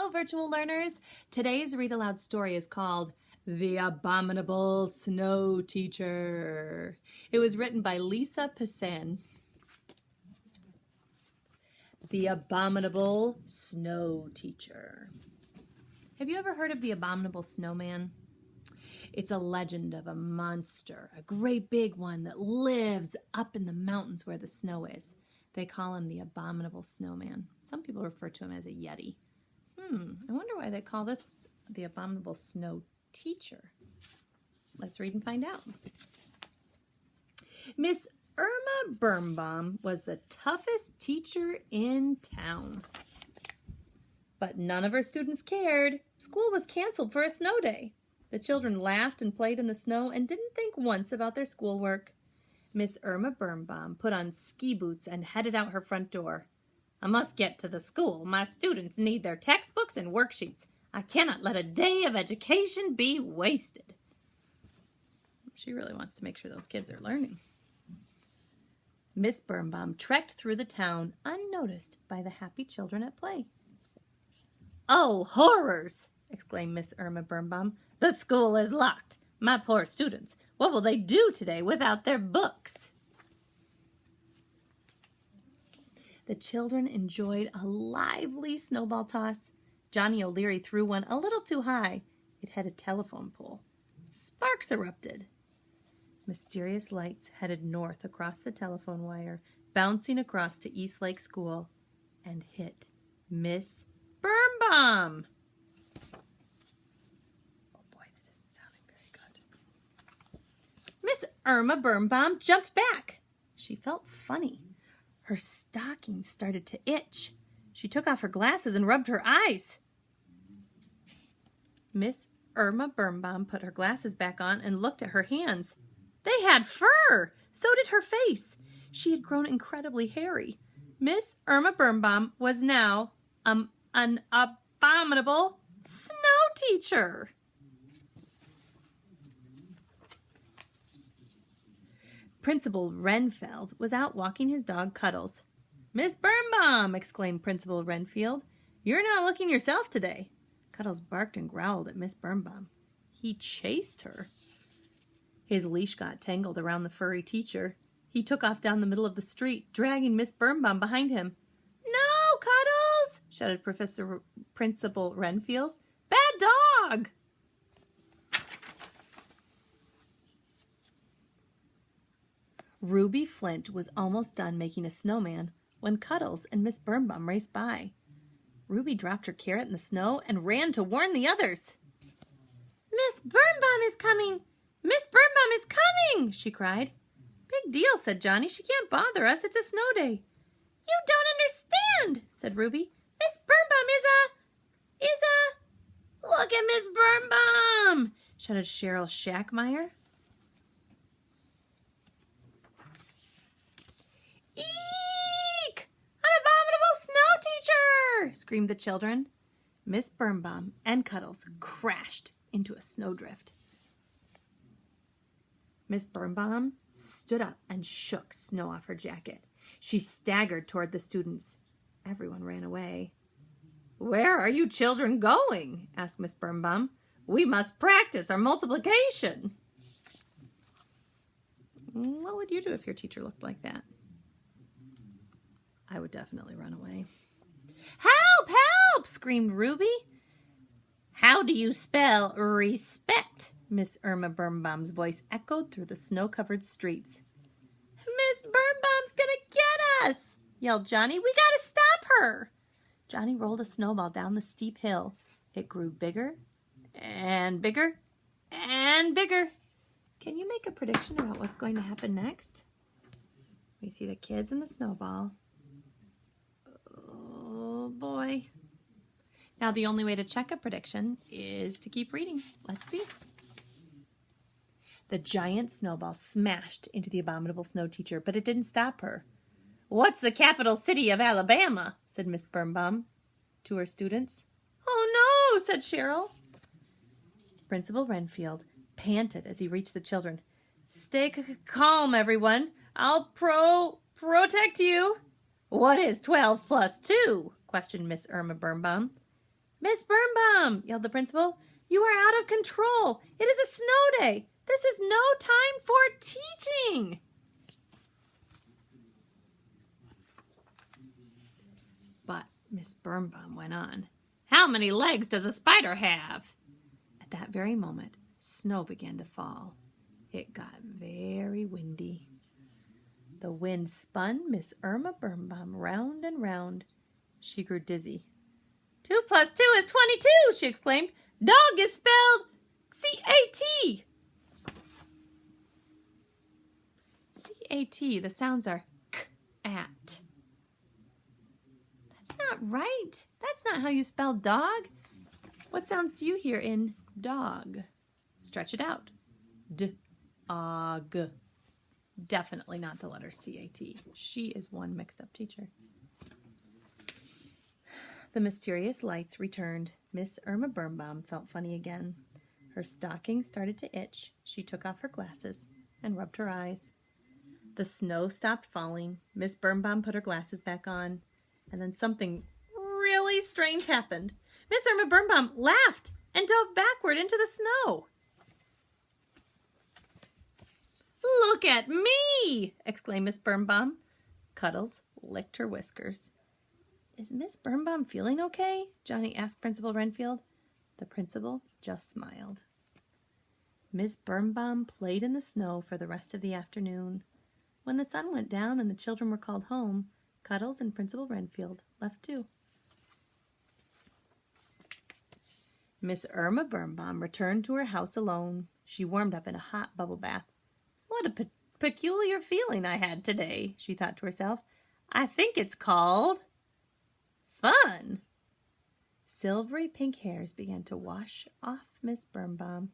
Hello, virtual learners. Today's read aloud story is called The Abominable Snow Teacher. It was written by Lisa Pissan. The Abominable Snow Teacher. Have you ever heard of the Abominable Snowman? It's a legend of a monster, a great big one that lives up in the mountains where the snow is. They call him the Abominable Snowman. Some people refer to him as a Yeti. I wonder why they call this the Abominable Snow Teacher. Let's read and find out. Miss Irma Birnbaum was the toughest teacher in town. But none of her students cared. School was canceled for a snow day. The children laughed and played in the snow and didn't think once about their schoolwork. Miss Irma Birnbaum put on ski boots and headed out her front door. I must get to the school. My students need their textbooks and worksheets. I cannot let a day of education be wasted. She really wants to make sure those kids are learning. Miss Birnbaum trekked through the town unnoticed by the happy children at play. Oh, horrors! Exclaimed Miss Irma Birnbaum. The school is locked. My poor students, what will they do today without their books? The children enjoyed a lively snowball toss. Johnny O'Leary threw one a little too high. It had a telephone pole. Sparks erupted. Mysterious lights headed north across the telephone wire, bouncing across to East Lake School, and hit Miss Birnbaum. Oh boy, this isn't sounding very good. Miss Irma Birnbaum jumped back. She felt funny. Her stocking started to itch. She took off her glasses and rubbed her eyes. Miss Irma Birnbaum put her glasses back on and looked at her hands. They had fur! So did her face. She had grown incredibly hairy. Miss Irma Birnbaum was now an abominable snow teacher. Principal Renfield was out walking his dog Cuddles. Miss Birnbaum, exclaimed Principal Renfield, you're not looking yourself today. Cuddles barked and growled at Miss Birnbaum. He chased her. His leash got tangled around the furry teacher. He took off down the middle of the street, dragging Miss Birnbaum behind him. No, Cuddles, shouted Principal Renfield. Bad dog! Ruby Flint was almost done making a snowman when Cuddles and Miss Birnbaum raced by. Ruby dropped her carrot in the snow and ran to warn the others. Miss Birnbaum is coming! Miss Birnbaum is coming! She cried. Big deal, said Johnny. She can't bother us. It's a snow day. You don't understand, said Ruby. Miss Birnbaum is a... Look at Miss Birnbaum! Shouted Cheryl Shackmeyer. Eek! An abominable snow teacher! Screamed the children. Miss Birnbaum and Cuddles crashed into a snowdrift. Miss Birnbaum stood up and shook snow off her jacket. She staggered toward the students. Everyone ran away. Where are you children going? Asked Miss Birnbaum. We must practice our multiplication. What would you do if your teacher looked like that? I would definitely run away. Help! Help! Screamed Ruby. How do you spell respect? Miss Irma Birnbaum's voice echoed through the snow-covered streets. Miss Birnbaum's gonna get us! Yelled Johnny. We gotta stop her! Johnny rolled a snowball down the steep hill. It grew bigger and bigger and bigger. Can you make a prediction about what's going to happen next? We see the kids and the snowball. Oh boy. Now the only way to check a prediction is to keep reading. Let's see. The giant snowball smashed into the abominable snow teacher, but it didn't stop her. What's the capital city of Alabama? Said Miss Birnbaum to her students. Oh no, said Cheryl. Principal Renfield panted as he reached the children. Stay calm, everyone. I'll protect you. What is 12 plus 2? Questioned Miss Irma Birnbaum. Miss Birnbaum, yelled the principal, you are out of control. It is a snow day. This is no time for teaching. But Miss Birnbaum went on. How many legs does a spider have? At that very moment, snow began to fall. It got very windy. The wind spun Miss Irma Birnbaum round and round. She grew dizzy. 2 + 2 is 22, she exclaimed. Dog is spelled C-A-T. C-A-T, the sounds are k-at. That's not right. That's not how you spell dog. What sounds do you hear in dog? Stretch it out. D-og. Definitely not the letter C-A-T. She is one mixed up teacher. The mysterious lights returned. Miss Irma Birnbaum felt funny again. Her stocking started to itch. She took off her glasses and rubbed her eyes. The snow stopped falling. Miss Birnbaum put her glasses back on. And then something really strange happened. Miss Irma Birnbaum laughed and dove backward into the snow. Look at me! Exclaimed Miss Birnbaum. Cuddles licked her whiskers. Is Miss Birnbaum feeling okay? Johnny asked Principal Renfield. The principal just smiled. Miss Birnbaum played in the snow for the rest of the afternoon. When the sun went down and the children were called home, Cuddles and Principal Renfield left too. Miss Irma Birnbaum returned to her house alone. She warmed up in a hot bubble bath. What a peculiar feeling I had today, she thought to herself. I think it's called fun. Silvery pink hairs began to wash off Miss Birnbaum.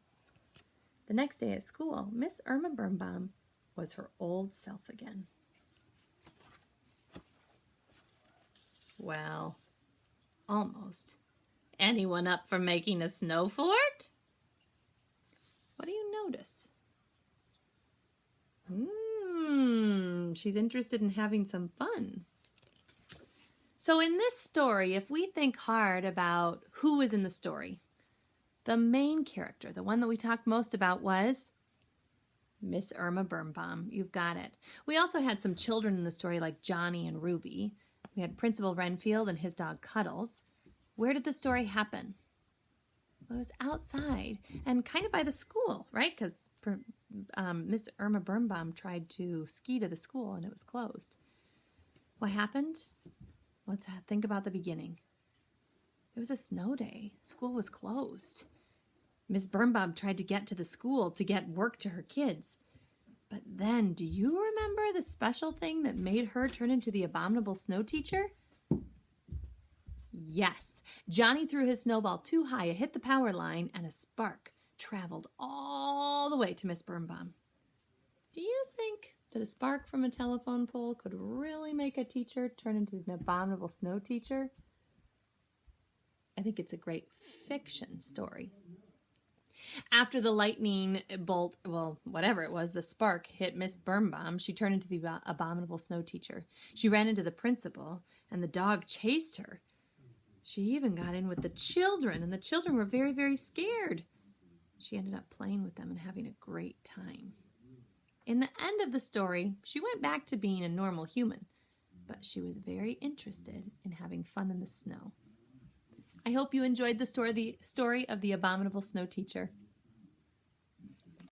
The next day at school, Miss Irma Birnbaum was her old self again. Well, almost. Anyone up for making a snow fort? What do you notice? She's interested in having some fun. So in this story, if we think hard about who is in the story, the main character, the one that we talked most about, was Miss Irma Birnbaum. You've got it. We also had some children in the story like Johnny and Ruby. We had Principal Renfield and his dog Cuddles. Where did the story happen? Well, it was outside and kind of by the school, right? Because Miss Irma Birnbaum tried to ski to the school and it was closed. What happened? Let's think about the beginning. It was a snow day. School was closed. Miss Birnbaum tried to get to the school to get work to her kids. But then, do you remember the special thing that made her turn into the abominable snow teacher? Yes, Johnny threw his snowball too high, it hit the power line, and a spark traveled all the way to Miss Birnbaum. Do you think that a spark from a telephone pole could really make a teacher turn into an abominable snow teacher? I think it's a great fiction story. After the lightning bolt, well, whatever it was, the spark hit Miss Birnbaum, she turned into the abominable snow teacher. She ran into the principal, and the dog chased her. She even got in with the children, and the children were very, very scared. She ended up playing with them and having a great time. In the end of the story, she went back to being a normal human, but she was very interested in having fun in the snow. I hope you enjoyed the story of the abominable snow teacher.